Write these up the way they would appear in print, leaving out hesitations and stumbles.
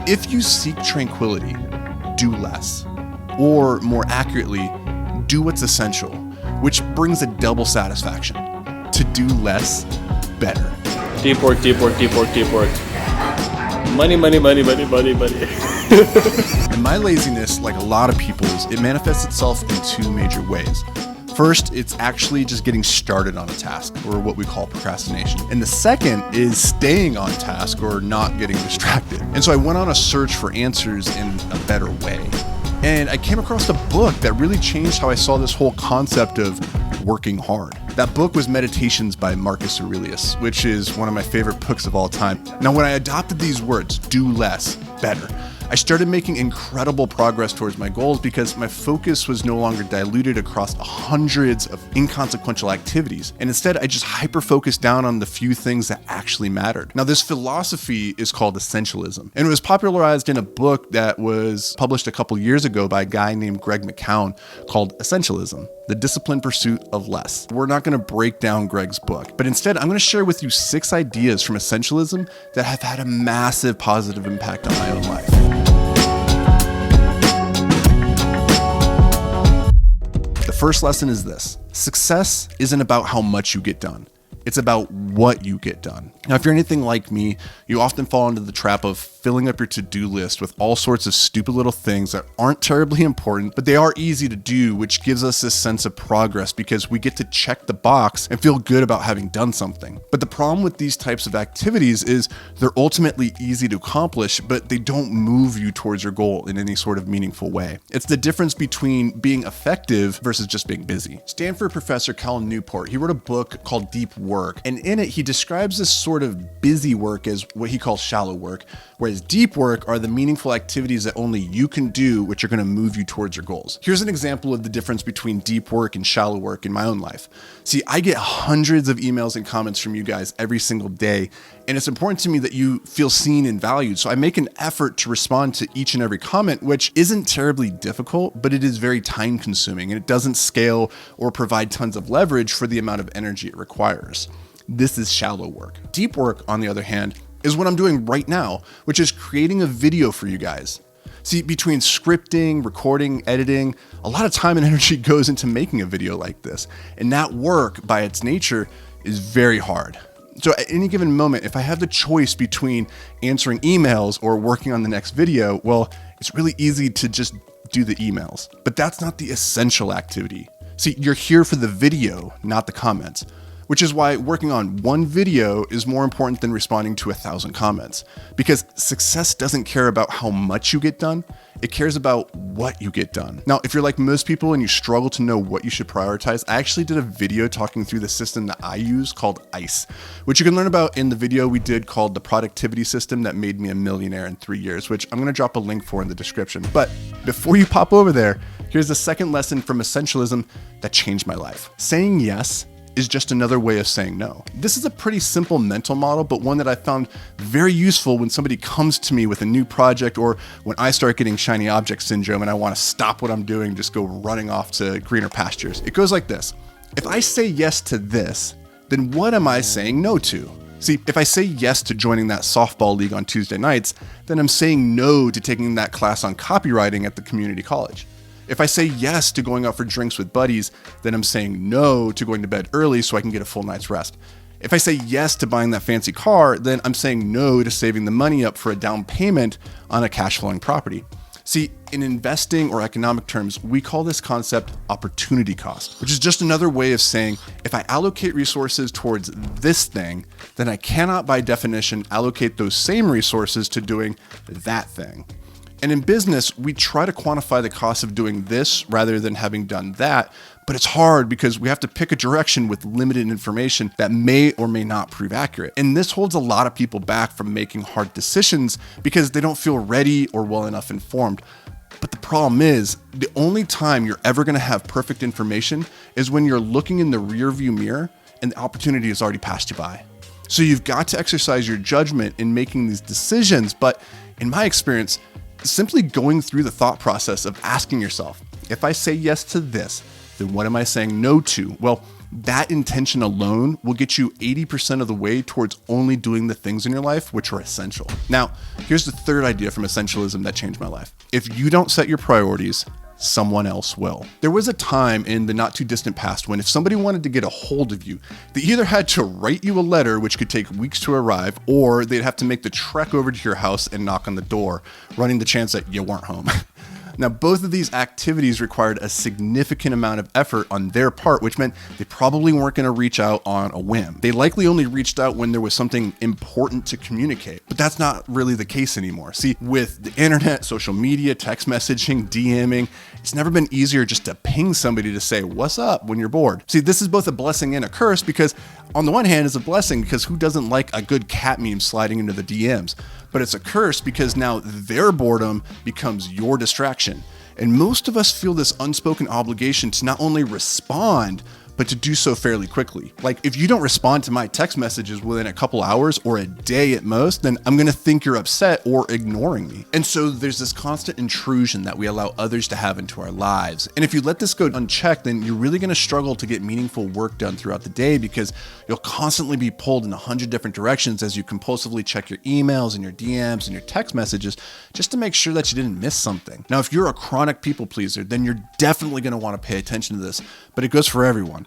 If you seek tranquility, do less. Or more accurately, do what's essential, which brings a double satisfaction. To do less, better. Deep work, deep work, deep work, deep work. Money, money, money, money, money, money. And my laziness, like a lot of people's, it manifests itself in two major ways. First, it's actually just getting started on a task, or what we call procrastination. And the second is staying on task or not getting distracted. And so I went on a search for answers in a better way. And I came across a book that really changed how I saw this whole concept of working hard. That book was Meditations by Marcus Aurelius, which is one of my favorite books of all time. Now, when I adopted these words, do less, better, I started making incredible progress towards my goals because my focus was no longer diluted across hundreds of inconsequential activities. And instead, I just hyper-focused down on the few things that actually mattered. Now, this philosophy is called Essentialism, and it was popularized in a book that was published a couple years ago by a guy named Greg McKeown called Essentialism: The Disciplined Pursuit of Less. We're not going to break down Greg's book, but instead, I'm going to share with you 6 ideas from Essentialism that have had a massive positive impact on my own life. The first lesson is this: success isn't about how much you get done. It's about what you get done. Now, if you're anything like me, you often fall into the trap of filling up your to-do list with all sorts of stupid little things that aren't terribly important, but they are easy to do, which gives us this sense of progress because we get to check the box and feel good about having done something. But the problem with these types of activities is they're ultimately easy to accomplish, but they don't move you towards your goal in any sort of meaningful way. It's the difference between being effective versus just being busy. Stanford professor Cal Newport, he wrote a book called Deep Work, and in it he describes this sort of busy work as what he calls shallow work, whereas deep work are the meaningful activities that only you can do, which are going to move you towards your goals. Here's an example of the difference between deep work and shallow work in my own life. See, I get hundreds of emails and comments from you guys every single day, and it's important to me that you feel seen and valued. So I make an effort to respond to each and every comment, which isn't terribly difficult, but it is very time consuming, and it doesn't scale or provide tons of leverage for the amount of energy it requires. This is shallow work. Deep work, on the other hand, is what I'm doing right now, which is creating a video for you guys. See, between scripting, recording, editing, a lot of time and energy goes into making a video like this. And that work, by its nature, is very hard. So at any given moment, if I have the choice between answering emails or working on the next video, well, it's really easy to just do the emails. But that's not the essential activity. See, you're here for the video, not the comments. Which is why working on one video is more important than responding to 1,000 comments. Because success doesn't care about how much you get done, it cares about what you get done. Now, if you're like most people and you struggle to know what you should prioritize, I actually did a video talking through the system that I use called ICE, which you can learn about in the video we did called The Productivity System That Made Me a Millionaire in 3 Years, which I'm gonna drop a link for in the description. But before you pop over there, here's the second lesson from Essentialism that changed my life. Saying yes is just another way of saying no. This is a pretty simple mental model, but one that I found very useful when somebody comes to me with a new project or when I start getting shiny object syndrome and I want to stop what I'm doing, just go running off to greener pastures. It goes like this: if I say yes to this, then what am I saying no to? See, if I say yes to joining that softball league on Tuesday nights, then I'm saying no to taking that class on copywriting at the community college. If I say yes to going out for drinks with buddies, then I'm saying no to going to bed early so I can get a full night's rest. If I say yes to buying that fancy car, then I'm saying no to saving the money up for a down payment on a cash flowing property. See, in investing or economic terms, we call this concept opportunity cost, which is just another way of saying if I allocate resources towards this thing, then I cannot by definition allocate those same resources to doing that thing. And in business, we try to quantify the cost of doing this rather than having done that, but it's hard because we have to pick a direction with limited information that may or may not prove accurate. And this holds a lot of people back from making hard decisions because they don't feel ready or well enough informed. But the problem is, the only time you're ever gonna have perfect information is when you're looking in the rearview mirror and the opportunity has already passed you by. So you've got to exercise your judgment in making these decisions, but in my experience, simply going through the thought process of asking yourself, if I say yes to this, then what am I saying no to? Well, That intention alone will get you 80% of the way towards only doing the things in your life which are essential. Now, here's the third idea from Essentialism that changed my life. If you don't set your priorities, someone else will. There was a time in the not too distant past when if somebody wanted to get a hold of you, they either had to write you a letter, which could take weeks to arrive, or they'd have to make the trek over to your house and knock on the door, running the chance that you weren't home. Now, both of these activities required a significant amount of effort on their part, which meant they probably weren't going to reach out on a whim. They likely only reached out when there was something important to communicate, but that's not really the case anymore. See, with the internet, social media, text messaging, DMing, it's never been easier just to ping somebody to say, "What's up?" when you're bored. See, this is both a blessing and a curse because on the one hand, it's a blessing because who doesn't like a good cat meme sliding into the DMs? But it's a curse because now their boredom becomes your distraction. And most of us feel this unspoken obligation to not only respond, but to do so fairly quickly. Like if you don't respond to my text messages within a couple hours or a day at most, then I'm gonna think you're upset or ignoring me. And so there's this constant intrusion that we allow others to have into our lives. And if you let this go unchecked, then you're really gonna struggle to get meaningful work done throughout the day because you'll constantly be pulled in 100 different directions as you compulsively check your emails and your DMs and your text messages just to make sure that you didn't miss something. Now, if you're a chronic people pleaser, then you're definitely gonna wanna pay attention to this, but it goes for everyone.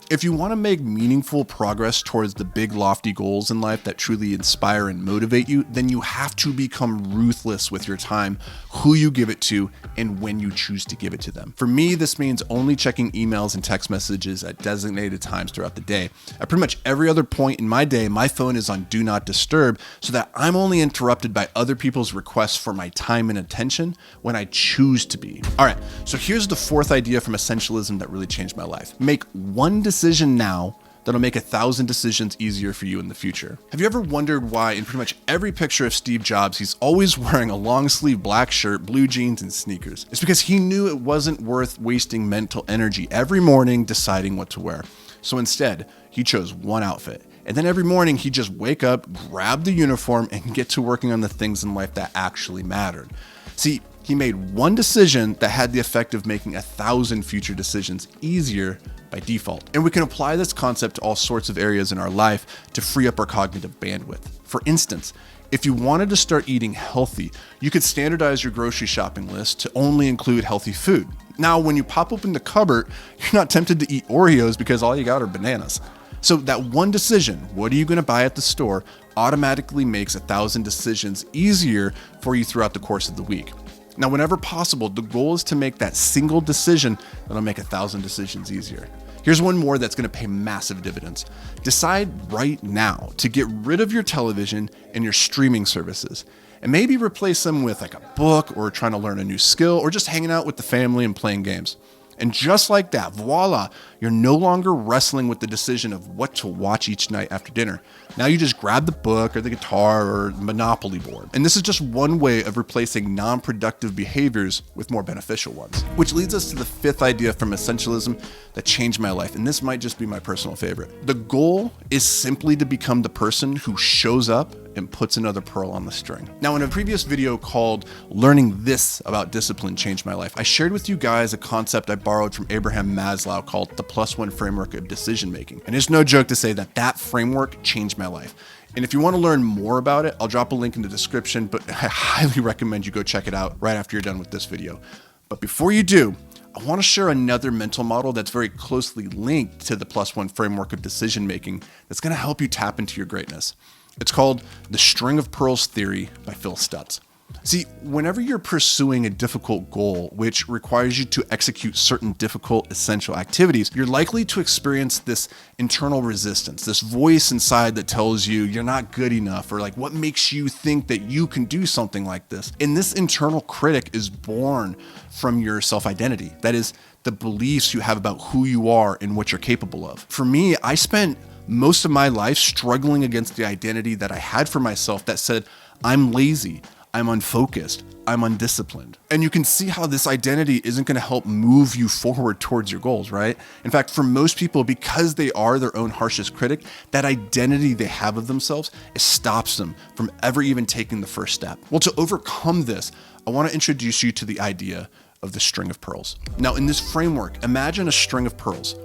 If you want to make meaningful progress towards the big lofty goals in life that truly inspire and motivate you, then you have to become ruthless with your time, who you give it to, and when you choose to give it to them. For me, this means only checking emails and text messages at designated times throughout the day. At pretty much every other point in my day, my phone is on Do Not Disturb so that I'm only interrupted by other people's requests for my time and attention when I choose to be. All right, so here's the fourth idea from Essentialism that really changed my life. Make one decision now that'll make 1,000 decisions easier for you in the future. Have you ever wondered why in pretty much every picture of Steve Jobs, he's always wearing a long sleeve black shirt, blue jeans, and sneakers? It's because he knew it wasn't worth wasting mental energy every morning deciding what to wear. So instead, he chose one outfit. And then every morning he'd just wake up, grab the uniform, and get to working on the things in life that actually mattered. See, he made one decision that had the effect of making 1,000 future decisions easier by default. And we can apply this concept to all sorts of areas in our life to free up our cognitive bandwidth. For instance, if you wanted to start eating healthy, you could standardize your grocery shopping list to only include healthy food. Now, when you pop open the cupboard, you're not tempted to eat Oreos because all you got are bananas. So that one decision, what are you going to buy at the store, automatically makes 1,000 decisions easier for you throughout the course of the week. Now, whenever possible, the goal is to make that single decision that'll make 1,000 decisions easier. Here's one more that's going to pay massive dividends. Decide right now to get rid of your television and your streaming services, and maybe replace them with like a book or trying to learn a new skill or just hanging out with the family and playing games. And just like that, voila, you're no longer wrestling with the decision of what to watch each night after dinner. Now you just grab the book or the guitar or Monopoly board. And this is just one way of replacing non-productive behaviors with more beneficial ones. Which leads us to the fifth idea from Essentialism that changed my life. And this might just be my personal favorite. The goal is simply to become the person who shows up and puts another pearl on the string. Now, in a previous video called Learning This About Discipline Changed My Life, I shared with you guys a concept I borrowed from Abraham Maslow called the +1 framework of decision making. And it's no joke to say that that framework changed my life. And if you want to learn more about it, I'll drop a link in the description, but I highly recommend you go check it out right after you're done with this video. But before you do, I want to share another mental model that's very closely linked to the +1 framework of decision making that's going to help you tap into your greatness. It's called the String of Pearls Theory by Phil Stutz. See, whenever you're pursuing a difficult goal, which requires you to execute certain difficult essential activities, you're likely to experience this internal resistance, this voice inside that tells you you're not good enough, or like what makes you think that you can do something like this. And this internal critic is born from your self-identity. That is, the beliefs you have about who you are and what you're capable of. For me, I spent most of my life struggling against the identity that I had for myself that said, I'm lazy, I'm unfocused, I'm undisciplined. And you can see how this identity isn't going to help move you forward towards your goals, right? In fact, for most people, because they are their own harshest critic, that identity they have of themselves, it stops them from ever even taking the first step. Well, to overcome this, I want to introduce you to the idea of the string of pearls. Now, in this framework, imagine a string of pearls.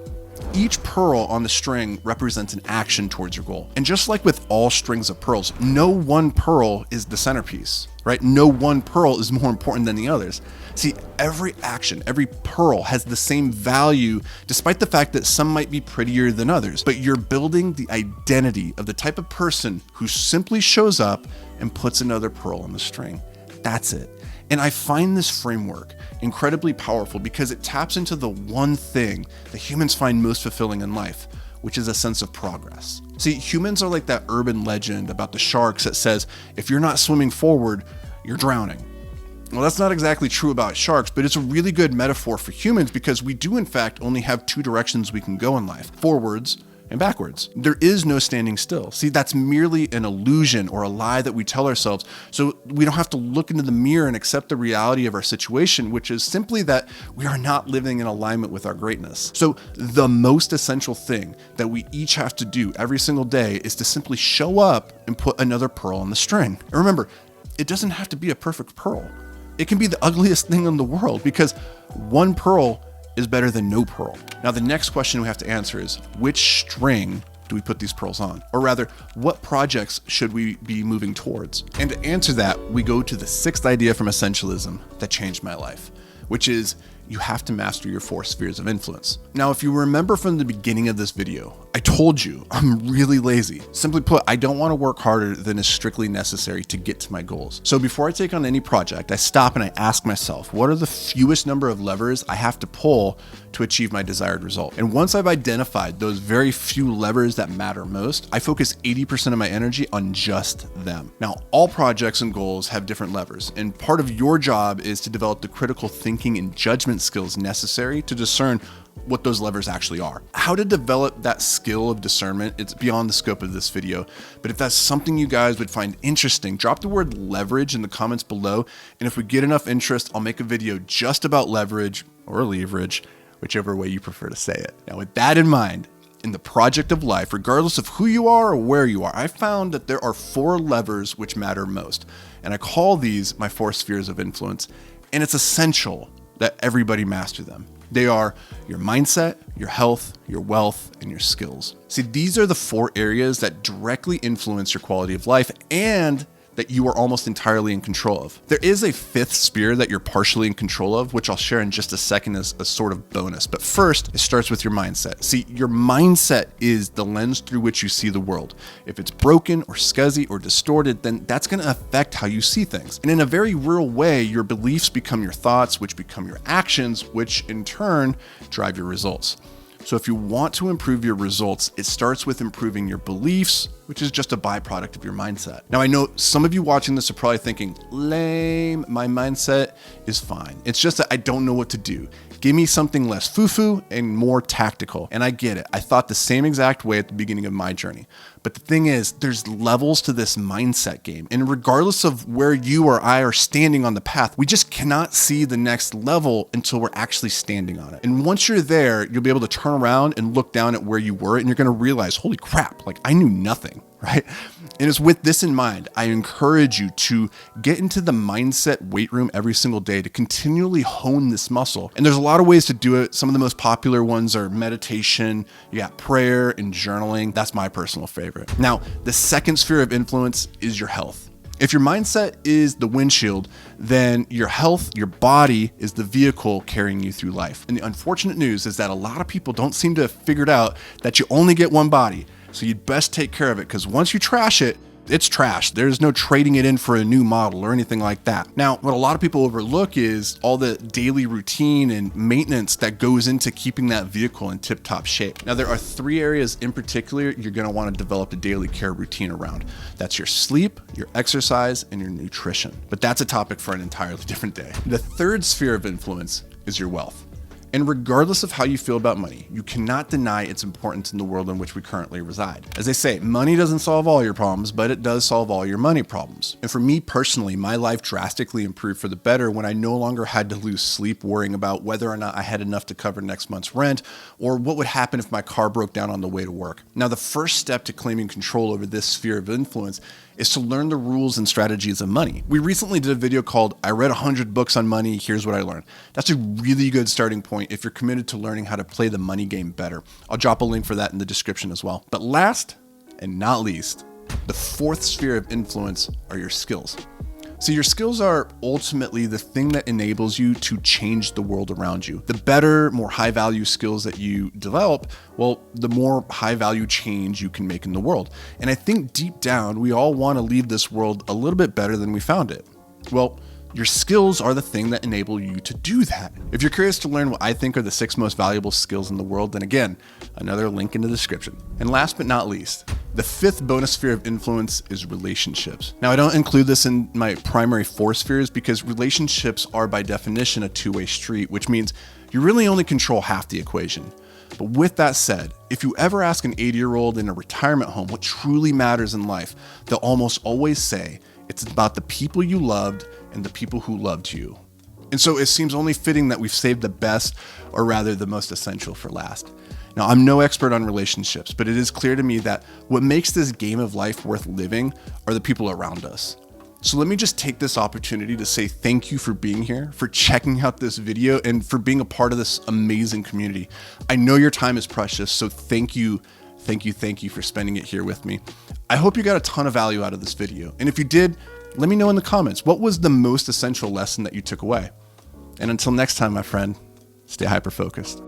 Each pearl on the string represents an action towards your goal. And just like with all strings of pearls, no one pearl is the centerpiece, right? No one pearl is more important than the others. See, every action, every pearl has the same value, despite the fact that some might be prettier than others. But you're building the identity of the type of person who simply shows up and puts another pearl on the string. That's it. And I find this framework incredibly powerful because it taps into the one thing that humans find most fulfilling in life, which is a sense of progress. See, humans are like that urban legend about the sharks that says, if you're not swimming forward, you're drowning. Well, that's not exactly true about sharks, but it's a really good metaphor for humans because we do in fact only have two directions we can go in life, forwards and backwards. There is no standing still. See, that's merely an illusion or a lie that we tell ourselves, so we don't have to look into the mirror and accept the reality of our situation, which is simply that we are not living in alignment with our greatness. So the most essential thing that we each have to do every single day is to simply show up and put another pearl on the string. And remember, it doesn't have to be a perfect pearl. It can be the ugliest thing in the world because one pearl is better than no pearl. Now, the next question we have to answer is, which string do we put these pearls on? Or rather, what projects should we be moving towards? And to answer that, we go to the sixth idea from Essentialism that changed my life, which is you have to master your 4 spheres of influence. Now, if you remember from the beginning of this video, I told you I'm really lazy. Simply put, I don't want to work harder than is strictly necessary to get to my goals. So before I take on any project, I stop and I ask myself, what are the fewest number of levers I have to pull to achieve my desired result? And once I've identified those very few levers that matter most, I focus 80% of my energy on just them. Now, all projects and goals have different levers, and part of your job is to develop the critical thinking and judgment skills necessary to discern what those levers actually are. How to develop that skill of discernment, it's beyond the scope of this video, but if that's something you guys would find interesting, drop the word leverage in the comments below, and if we get enough interest, I'll make a video just about leverage or leverage, whichever way you prefer to say it. Now, with that in mind, in the project of life, regardless of who you are or where you are, I found that there are 4 levers which matter most, and I call these my 4 spheres of influence, and it's essential that everybody master them. They are your mindset, your health, your wealth, and your skills. See, these are the 4 areas that directly influence your quality of life and that you are almost entirely in control of. There is a 5th sphere that you're partially in control of, which I'll share in just a second as a sort of bonus. But first, it starts with your mindset. See, your mindset is the lens through which you see the world. If it's broken or scuzzy or distorted, then that's gonna affect how you see things. And in a very real way, your beliefs become your thoughts, which become your actions, which in turn drive your results. So if you want to improve your results, it starts with improving your beliefs, which is just a byproduct of your mindset. Now, I know some of you watching this are probably thinking, lame, my mindset is fine. It's just that I don't know what to do. Give me something less foo-foo and more tactical. And I get it. I thought the same exact way at the beginning of my journey. But the thing is, there's levels to this mindset game. And regardless of where you or I are standing on the path, we just cannot see the next level until we're actually standing on it. And once you're there, you'll be able to turn around and look down at where you were, and you're going to realize, holy crap, like I knew nothing, right? And it's with this in mind, I encourage you to get into the mindset weight room every single day to continually hone this muscle. And there's a lot of ways to do it. Some of the most popular ones are meditation, you got prayer and journaling. That's my personal favorite. Now, the 2nd sphere of influence is your health. If your mindset is the windshield, then your health, your body is the vehicle carrying you through life. And the unfortunate news is that a lot of people don't seem to have figured out that you only get one body. So you'd best take care of it, because once you trash it, it's trash. There's no trading it in for a new model or anything like that. Now, what a lot of people overlook is all the daily routine and maintenance that goes into keeping that vehicle in tip-top shape. Now, there are 3 areas in particular you're gonna wanna develop a daily care routine around. That's your sleep, your exercise, and your nutrition. But that's a topic for an entirely different day. The 3rd sphere of influence is your wealth. And regardless of how you feel about money, you cannot deny its importance in the world in which we currently reside. As they say, money doesn't solve all your problems, but it does solve all your money problems. And for me personally, my life drastically improved for the better when I no longer had to lose sleep worrying about whether or not I had enough to cover next month's rent, or what would happen if my car broke down on the way to work. Now, the first step to claiming control over this sphere of influence is to learn the rules and strategies of money. We recently did a video called I read 100 books on money, here's what I learned. That's a really good starting point if you're committed to learning how to play the money game better. I'll drop a link for that in the description as well. But last and not least, the fourth sphere of influence are your skills. So your skills are ultimately the thing that enables you to change the world around you. The better, more high value skills that you develop, well, the more high value change you can make in the world. And I think deep down, we all want to leave this world a little bit better than we found it. Well, your skills are the thing that enable you to do that. If you're curious to learn what I think are the 6 most valuable skills in the world, then again, another link in the description. And last but not least, the 5th bonus sphere of influence is relationships. Now, I don't include this in my primary 4 spheres because relationships are by definition a two-way street, which means you really only control half the equation. But with that said, if you ever ask an 80-year-old in a retirement home what truly matters in life, they'll almost always say it's about the people you loved and the people who loved you. And so it seems only fitting that we've saved the best, or rather the most essential, for last. Now, I'm no expert on relationships, but it is clear to me that what makes this game of life worth living are the people around us. So let me just take this opportunity to say thank you for being here, for checking out this video, and for being a part of this amazing community. I know your time is precious, so thank you for spending it here with me. I hope you got a ton of value out of this video. And if you did, let me know in the comments, what was the most essential lesson that you took away? And until next time, my friend, stay hyper-focused.